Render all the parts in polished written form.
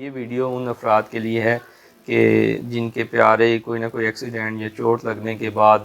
یہ ویڈیو ان افراد کے لیے ہے کہ جن کے پیارے کوئی نہ کوئی ایکسیڈنٹ یا چوٹ لگنے کے بعد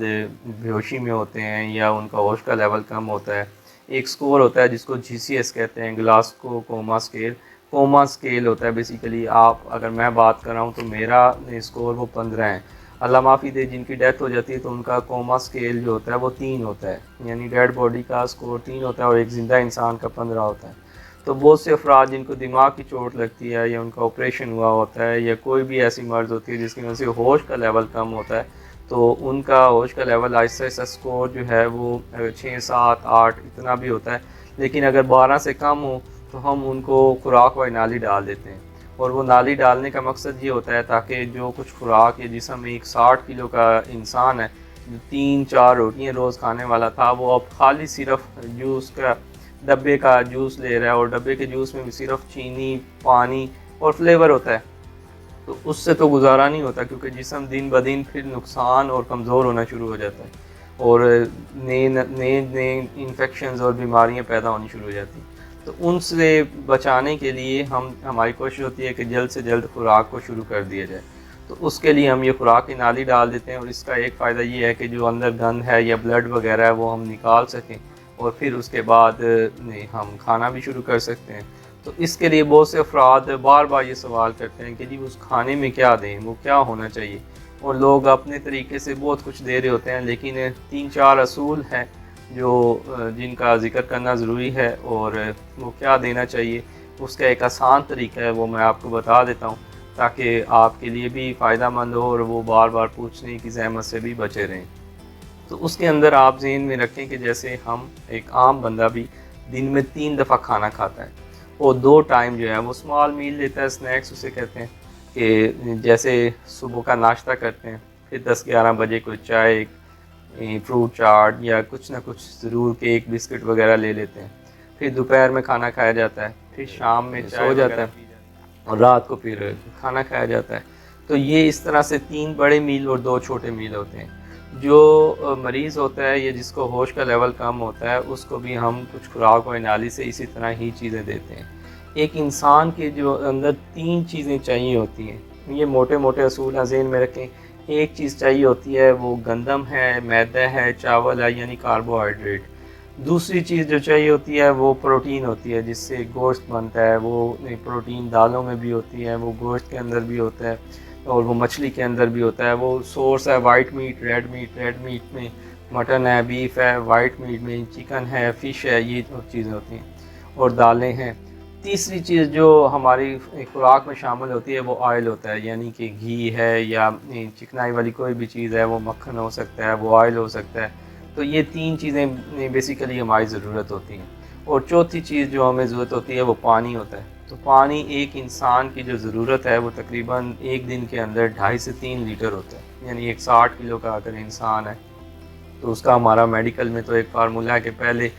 بے ہوشی میں ہوتے ہیں یا ان کا ہوش کا لیول کم ہوتا ہے۔ ایک سکور ہوتا ہے جس کو GCS کہتے ہیں، گلاسکو کوما سکیل۔ کوما سکیل ہوتا ہے بیسیکلی، اگر میں بات کر رہا ہوں تو میرا سکور وہ 15 ہے۔ اللہ معافی دے جن کی ڈیتھ ہو جاتی ہے تو ان کا کوما سکیل جو ہوتا ہے وہ 3 ہوتا ہے، یعنی ڈیڈ باڈی کا سکور 3 ہوتا ہے اور ایک زندہ انسان کا 15 ہوتا ہے۔ تو بہت سے افراد جن کو دماغ کی چوٹ لگتی ہے یا ان کا آپریشن ہوا ہوتا ہے یا کوئی بھی ایسی مرض ہوتی ہے جس کی وجہ سے ہوش کا لیول کم ہوتا ہے، تو ان کا ہوش کا لیول آہستہ آہستہ سکور جو ہے وہ 6 7 8 اتنا بھی ہوتا ہے، لیکن اگر 12 سے کم ہو تو ہم ان کو خوراک والی نالی ڈال دیتے ہیں۔ اور وہ نالی ڈالنے کا مقصد یہ ہوتا ہے تاکہ جو کچھ خوراک یا جسم میں ایک 60 کلو کا انسان ہے جو 3 4 روٹیاں روز کھانے والا تھا، وہ اب خالی صرف جوس کا ڈبے کا جوس لے رہا ہے، اور ڈبے کے جوس میں بھی صرف چینی، پانی اور فلیور ہوتا ہے۔ تو اس سے تو گزارا نہیں ہوتا، کیونکہ جسم دن بدن پھر نقصان اور کمزور ہونا شروع ہو جاتا ہے اور نئے انفیکشنز اور بیماریاں پیدا ہونی شروع ہو جاتی ہیں۔ تو ان سے بچانے کے لیے ہماری کوشش ہوتی ہے کہ جلد سے جلد خوراک کو شروع کر دیا جائے۔ تو اس کے لیے ہم یہ خوراک کی نالی ڈال دیتے ہیں، اور اس کا ایک فائدہ یہ ہے کہ جو اندر گند ہے یا بلڈ وغیرہ ہے وہ ہم نکال سکیں، اور پھر اس کے بعد ہم کھانا بھی شروع کر سکتے ہیں۔ تو اس کے لیے بہت سے افراد بار بار یہ سوال کرتے ہیں کہ جی اس کھانے میں کیا دیں، وہ کیا ہونا چاہیے، اور لوگ اپنے طریقے سے بہت کچھ دے رہے ہوتے ہیں، لیکن 3 4 اصول ہیں جن کا ذکر کرنا ضروری ہے، اور وہ کیا دینا چاہیے اس کا ایک آسان طریقہ ہے، وہ میں آپ کو بتا دیتا ہوں تاکہ آپ کے لیے بھی فائدہ مند ہو اور وہ بار بار پوچھنے کی زحمت سے بھی بچے رہیں۔ تو اس کے اندر آپ ذہن میں رکھیں کہ جیسے ایک عام بندہ بھی دن میں 3 دفعہ کھانا کھاتا ہے، اور 2 ٹائم جو ہے وہ اسمال میل لیتا ہے، سنیکس اسے کہتے ہیں، کہ جیسے صبح کا ناشتہ کرتے ہیں، پھر 10 11 بجے کوئی چائے، فروٹ چاٹ یا کچھ نہ کچھ ضرور کیک بسکٹ وغیرہ لے لیتے ہیں، پھر دوپہر میں کھانا کھایا جاتا ہے، پھر شام میں سو جاتا ہے، اور رات کو پھر کھانا کھایا جاتا ہے۔ تو یہ اس طرح سے 3 بڑے میل اور 2 چھوٹے میل ہوتے ہیں۔ جو مریض ہوتا ہے یا جس کو ہوش کا لیول کم ہوتا ہے اس کو بھی ہم کچھ خوراک و نالی سے اسی طرح ہی چیزیں دیتے ہیں۔ ایک انسان کے جو اندر 3 چیزیں چاہیے ہوتی ہیں، یہ موٹے موٹے اصول ذہن میں رکھیں۔ ایک چیز چاہیے ہوتی ہے وہ گندم ہے، میدا ہے، چاول ہے، یعنی کاربوہائیڈریٹ۔ دوسری چیز جو چاہیے ہوتی ہے وہ پروٹین ہوتی ہے، جس سے گوشت بنتا ہے۔ وہ پروٹین دالوں میں بھی ہوتی ہے، وہ گوشت کے اندر بھی ہوتا ہے، اور وہ مچھلی کے اندر بھی ہوتا ہے۔ وہ سورس ہے وائٹ میٹ، ریڈ میٹ میں مٹن ہے، بیف ہے، وائٹ میٹ میں چکن ہے، فش ہے، یہ چیزیں ہوتی ہیں، اور دالیں ہیں۔ تیسری چیز جو ہماری خوراک میں شامل ہوتی ہے وہ آئل ہوتا ہے، یعنی کہ گھی ہے یا چکنائی والی کوئی بھی چیز ہے، وہ مکھن ہو سکتا ہے، وہ آئل ہو سکتا ہے۔ تو یہ 3 چیزیں بیسیکلی ہماری ضرورت ہوتی ہیں۔ اور چوتھی چیز جو ہمیں ضرورت ہوتی ہے وہ پانی ہوتا ہے۔ تو پانی ایک انسان کی جو ضرورت ہے وہ تقریباً ایک دن کے اندر 2.5 سے 3 لیٹر ہوتا ہے، یعنی ایک 60 کلو کا اگر انسان ہے تو اس کا ہمارا میڈیکل میں تو ایک فارمولہ ہے کہ پہلے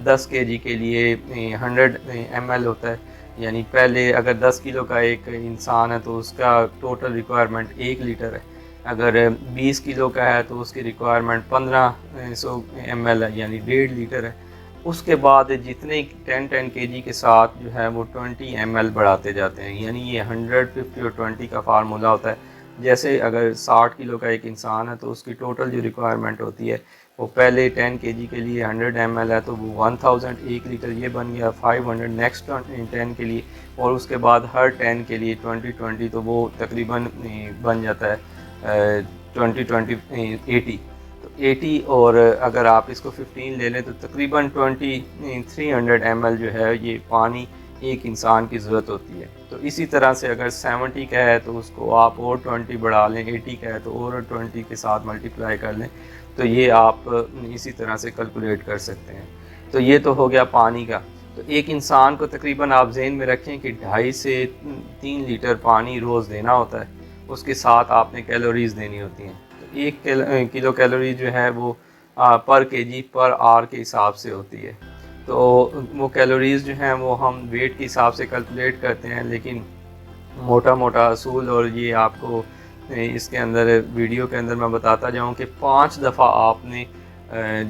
10 kg کے لیے 100 ml ہوتا ہے، یعنی پہلے اگر 10 کلو کا ایک انسان ہے تو اس کا ٹوٹل ریکوائرمنٹ 1 لیٹر ہے۔ اگر 20 کلو کا ہے تو اس کی ریکوائرمنٹ 1500 ml ہے، یعنی 1.5 لیٹر ہے۔ اس کے بعد جتنے 10 kg کے ساتھ جو ہے وہ 20 ml بڑھاتے جاتے ہیں، یعنی یہ 100 50 اور 20 کا فارمولہ ہوتا ہے۔ جیسے اگر 60 کلو کا ایک انسان ہے تو اس کی ٹوٹل جو ریکوائرمنٹ ہوتی ہے وہ پہلے 10 kg کے لیے 100 ml ہے، تو وہ 1000 1 لیٹر یہ بن گیا، 500 نیکسٹ 10 کے لیے، اور اس کے بعد ہر 10 کے لیے 20 تو وہ تقریباً بن جاتا ہے 80۔ تو 80، اور اگر آپ اس کو 15 لے لیں تو تقریباً 300 ml جو ہے یہ پانی ایک انسان کی ضرورت ہوتی ہے۔ تو اسی طرح سے اگر 70 کا ہے تو اس کو آپ اور 20 بڑھا لیں، 80 کا ہے تو اور 20 کے ساتھ ملٹیپلائی کر لیں، تو یہ آپ اسی طرح سے کیلکولیٹ کر سکتے ہیں۔ تو یہ تو ہو گیا پانی کا۔ تو ایک انسان کو تقریباً آپ ذہن میں رکھیں کہ 2.5 سے 3 لیٹر پانی روز دینا ہوتا ہے، اس کے ساتھ آپ نے کیلوریز دینی ہوتی ہیں۔ تو 1 کلو کیلوری جو ہے وہ پر kg پر آور کے حساب سے ہوتی ہے۔ تو وہ کیلوریز جو ہیں وہ ہم ویٹ کے حساب سے کیلکولیٹ کرتے ہیں، لیکن موٹا موٹا اصول، اور یہ آپ کو اس کے اندر ویڈیو کے اندر میں بتاتا جاؤں کہ 5 دفعہ آپ نے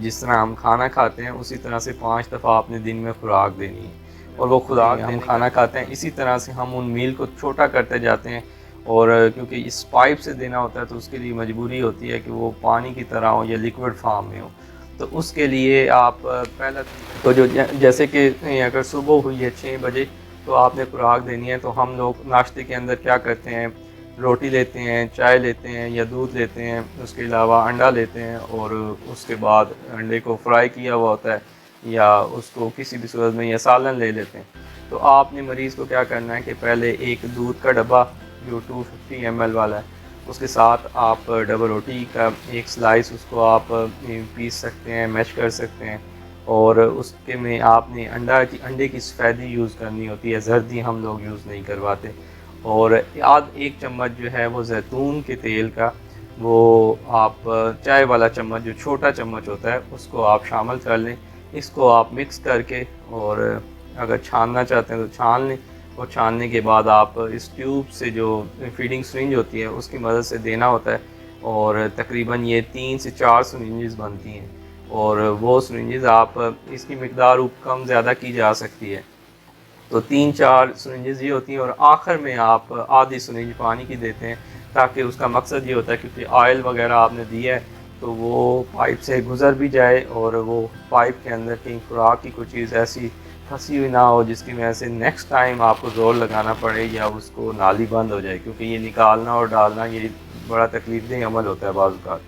جس طرح ہم کھانا کھاتے ہیں اسی طرح سے 5 دفعہ آپ نے دن میں خوراک دینی ہے۔ اور وہ خوراک ہم کھانا کھاتے ہیں، اسی طرح سے ہم ان میل کو چھوٹا کرتے جاتے ہیں، اور کیونکہ اس پائپ سے دینا ہوتا ہے تو اس کے لیے مجبوری ہوتی ہے کہ وہ پانی کی طرح ہو یا لیکوڈ فارم میں ہو. تو اس کے لیے آپ پہلا تو جیسے کہ اگر صبح ہوئی ہے 6 بجے تو آپ نے خوراک دینی ہے، تو ہم لوگ ناشتے کے اندر کیا کرتے ہیں، روٹی لیتے ہیں، چائے لیتے ہیں یا دودھ لیتے ہیں، اس کے علاوہ انڈا لیتے ہیں، اور اس کے بعد انڈے کو فرائی کیا ہوا ہوتا ہے یا اس کو کسی بھی صورت میں یا سالن لے لیتے ہیں. تو آپ نے مریض کو کیا کرنا ہے کہ پہلے ایک دودھ کا ڈبہ جو 250 ml والا ہے، اس کے ساتھ آپ ڈبل روٹی کا ایک سلائس اس کو آپ پیس سکتے ہیں، میش کر سکتے ہیں، اور اس کے میں آپ نے انڈے کی سفیدی یوز کرنی ہوتی ہے، زردی ہم لوگ یوز نہیں کرواتے. اور ایک چمچ جو ہے وہ زیتون کے تیل کا، وہ آپ چائے والا چمچ جو چھوٹا چمچ ہوتا ہے اس کو آپ شامل کر لیں. اس کو آپ مکس کر کے، اور اگر چھاننا چاہتے ہیں تو چھان لیں، اور چھاننے کے بعد آپ اس ٹیوب سے جو فیڈنگ سرنج ہوتی ہے اس کی مدد سے دینا ہوتا ہے، اور تقریباً یہ 3 سے 4 سرنجز بنتی ہیں، اور وہ سرنجز آپ اس کی مقدار کم زیادہ کی جا سکتی ہے. تو 3-4 سرنجز یہ ہوتی ہیں، اور آخر میں آپ آدھی سرنج پانی کی دیتے ہیں، تاکہ اس کا مقصد یہ ہوتا ہے کیونکہ آئل وغیرہ آپ نے دیا ہے تو وہ پائپ سے گزر بھی جائے، اور وہ پائپ کے اندر کہیں خوراک کی کوئی چیز ایسی پھنسی ہوئی نہ ہو جس کی وجہ سے نیکسٹ ٹائم آپ کو زور لگانا پڑے یا اس کو نالی بند ہو جائے، کیونکہ یہ نکالنا اور ڈالنا یہ بڑا تکلیف دہ عمل ہوتا ہے بعض اوقات.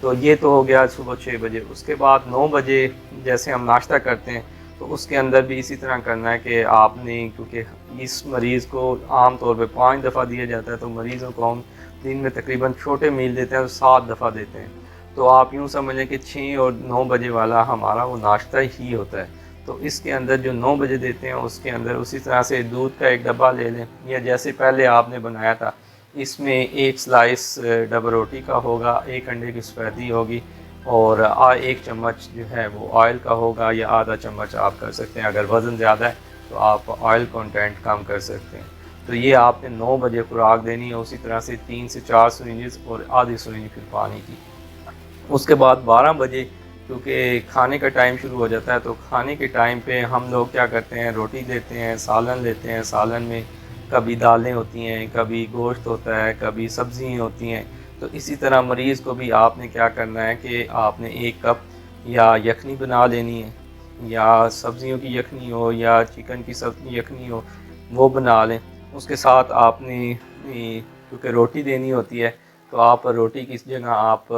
تو یہ تو ہو گیا صبح 6 بجے. اس کے بعد 9 بجے جیسے ہم ناشتہ کرتے ہیں تو اس کے اندر بھی اسی طرح کرنا ہے کہ آپ نے، کیونکہ اس مریض کو عام طور پہ 5 دفعہ دیا جاتا ہے، تو مریضوں کو ہم دن میں تقریباً چھوٹے میل دیتے ہیں تو 7 دفعہ دیتے ہیں. تو آپ یوں سمجھ لیں کہ 6 اور 9 بجے والا ہمارا وہ ناشتہ ہی ہوتا ہے. تو اس کے اندر جو 9 بجے دیتے ہیں اس کے اندر اسی طرح سے دودھ کا ایک ڈبہ لے لیں، یا جیسے پہلے آپ نے بنایا تھا، اس میں ایک سلائس ڈبل روٹی کا ہوگا، ایک انڈے کی سفیدی ہوگی، اور ایک چمچ جو ہے وہ آئل کا ہوگا، یا آدھا چمچ آپ کر سکتے ہیں. اگر وزن زیادہ ہے تو آپ آئل کنٹینٹ کم کر سکتے ہیں. تو یہ آپ نے 9 بجے خوراک دینی ہے، اسی طرح سے 3 سے 4 سرنجز اور آدھی سرنج پھر پانی کی. اس کے بعد 12 بجے کیونکہ کھانے کا ٹائم شروع ہو جاتا ہے، تو کھانے کے ٹائم پہ ہم لوگ کیا کرتے ہیں، روٹی دیتے ہیں، سالن لیتے ہیں. سالن میں کبھی دالیں ہوتی ہیں، کبھی گوشت ہوتا ہے، کبھی سبزیاں ہوتی ہیں. تو اسی طرح مریض کو بھی آپ نے کیا کرنا ہے کہ آپ نے 1 کپ یا یخنی بنا لینی ہے، یا سبزیوں کی یخنی ہو یا چکن کی یخنی ہو، وہ بنا لیں. اس کے ساتھ آپ نے کیونکہ روٹی دینی ہوتی ہے تو آپ روٹی کی جگہ آپ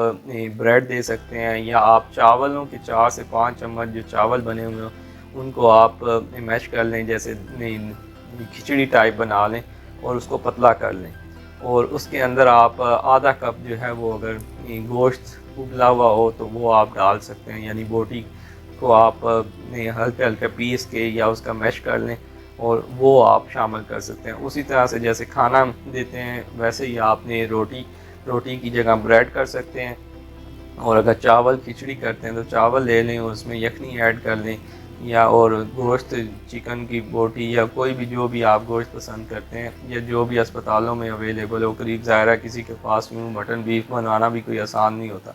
بریڈ دے سکتے ہیں، یا آپ چاولوں کے 4 سے 5 چمچ جو چاول بنے ہوئے ہوں ان کو آپ میش کر لیں، جیسے کھچڑی ٹائپ بنا لیں اور اس کو پتلا کر لیں. اور اس کے اندر آپ آدھا کپ جو ہے وہ اگر گوشت ابلا ہوا ہو تو وہ آپ ڈال سکتے ہیں، یعنی بوٹی کو آپ ہلکے ہلکے پیس کے یا اس کا میش کر لیں اور وہ آپ شامل کر سکتے ہیں. اسی طرح سے جیسے کھانا دیتے ہیں ویسے ہی آپ نے روٹی کی جگہ بریڈ کر سکتے ہیں. اور اگر چاول کھچڑی کرتے ہیں تو چاول لے لیں اور اس میں یخنی ایڈ کر لیں، یا اور گوشت چکن کی بوٹی یا کوئی بھی جو بھی آپ گوشت پسند کرتے ہیں یا جو بھی اسپتالوں میں اویلیبل ہو. قریب ظاہرہ کسی کے پاس مٹن بیف بنانا بھی کوئی آسان نہیں ہوتا.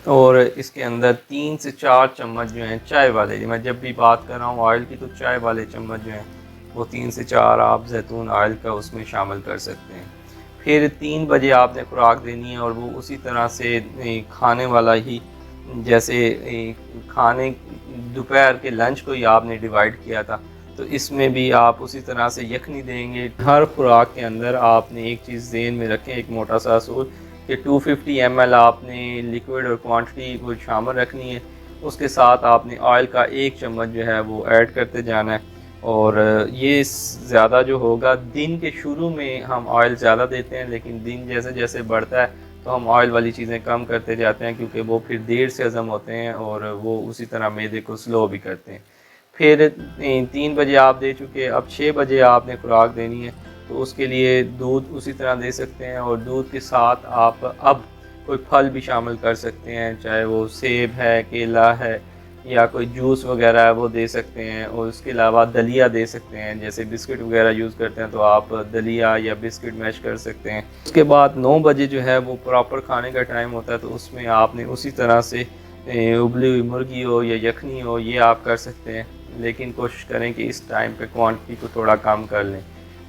اور اس کے اندر 3 سے 4 چمچ جو ہیں چائے والے، میں جب بھی بات کر رہا ہوں آئل کی تو چائے والے چمچ جو ہیں وہ 3 سے 4 آپ زیتون آئل کا اس میں شامل کر سکتے ہیں. پھر 3 بجے آپ نے خوراک دینی ہے، اور وہ اسی طرح سے کھانے والا ہی، جیسے کھانے دوپہر کے لنچ کو ہی آپ نے ڈیوائیڈ کیا تھا تو اس میں بھی آپ اسی طرح سے یخنی دیں گے. ہر خوراک کے اندر آپ نے ایک چیز ذہن میں رکھیں، ایک موٹا سا اصول، کہ 250 ml آپ نے لیکوڈ اور کوانٹٹی وہ شامل رکھنی ہے. اس کے ساتھ آپ نے آئل کا 1 چمچ جو ہے وہ ایڈ کرتے جانا ہے. اور یہ زیادہ جو ہوگا، دن کے شروع میں ہم آئل زیادہ دیتے ہیں، لیکن دن جیسے جیسے بڑھتا ہے تو ہم آئل والی چیزیں کم کرتے جاتے ہیں، کیونکہ وہ پھر دیر سے ہضم ہوتے ہیں اور وہ اسی طرح معدے کو سلو بھی کرتے ہیں. پھر 3 بجے آپ دے چکے، اب 6 بجے آپ نے خوراک دینی ہے تو اس کے لیے دودھ اسی طرح دے سکتے ہیں، اور دودھ کے ساتھ آپ اب کوئی پھل بھی شامل کر سکتے ہیں، چاہے وہ سیب ہے، کیلا ہے، یا کوئی جوس وغیرہ ہے وہ دے سکتے ہیں. اور اس کے علاوہ دلیا دے سکتے ہیں، جیسے بسکٹ وغیرہ یوز کرتے ہیں تو آپ دلیا یا بسکٹ میش کر سکتے ہیں. اس کے بعد 9 بجے جو ہے وہ پراپر کھانے کا ٹائم ہوتا ہے، تو اس میں آپ نے اسی طرح سے ابلی ہوئی مرغی ہو یا یخنی ہو یہ آپ کر سکتے ہیں. لیکن کوشش کریں کہ اس ٹائم پہ کوانٹٹی کو تھوڑا کم کر لیں،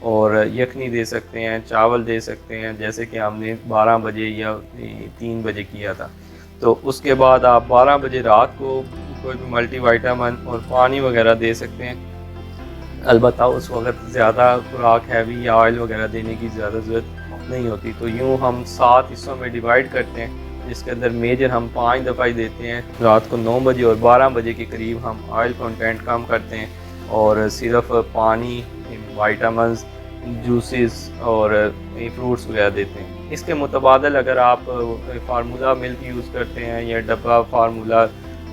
اور یخنی دے سکتے ہیں، چاول دے سکتے ہیں، جیسے کہ ہم نے 12 بجے یا 3 بجے کیا تھا، تو اس کے بعد آپ 12 بجے رات کو کوئی بھی ملٹی وائٹامن اور پانی وغیرہ دے سکتے ہیں۔ البتہ اس وقت زیادہ خوراک ہیوی یا آئل وغیرہ دینے کی زیادہ ضرورت نہیں ہوتی، تو یوں ہم 7 حصوں میں ڈیوائیڈ کرتے ہیں، جس کے اندر میجر ہم 5 دفعہ ہی دیتے ہیں۔ رات کو 9 بجے اور 12 بجے کے قریب ہم آئل کنٹینٹ کم کرتے ہیں اور صرف پانی، وائٹامنز، جوسز اور فروٹس وغیرہ دیتے ہیں۔ اس کے متبادل اگر آپ فارمولا ملک یوز کرتے ہیں یا ڈبہ formula,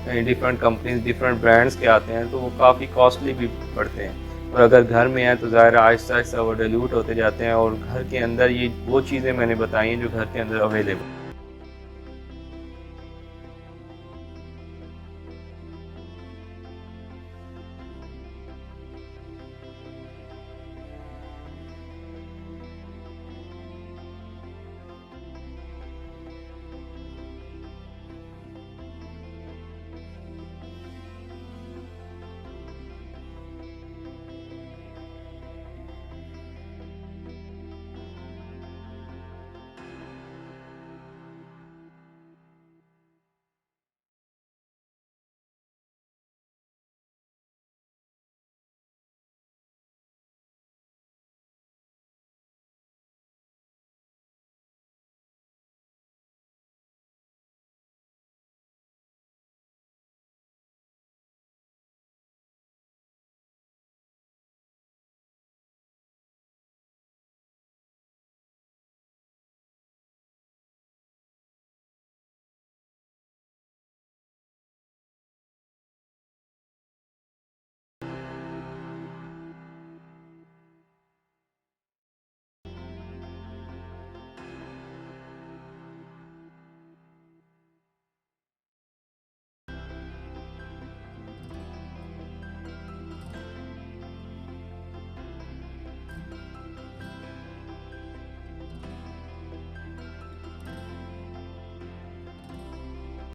different companies different brands کے آتے ہیں، تو وہ کافی کاسٹلی بھی پڑتے ہیں، اور اگر گھر میں ہے تو ظاہر آہستہ آہستہ وہ ڈیلیوٹ ہوتے جاتے ہیں، اور گھر کے اندر یہ وہ چیزیں میں نے بتائی ہیں جو گھر کے اندر اویلیبل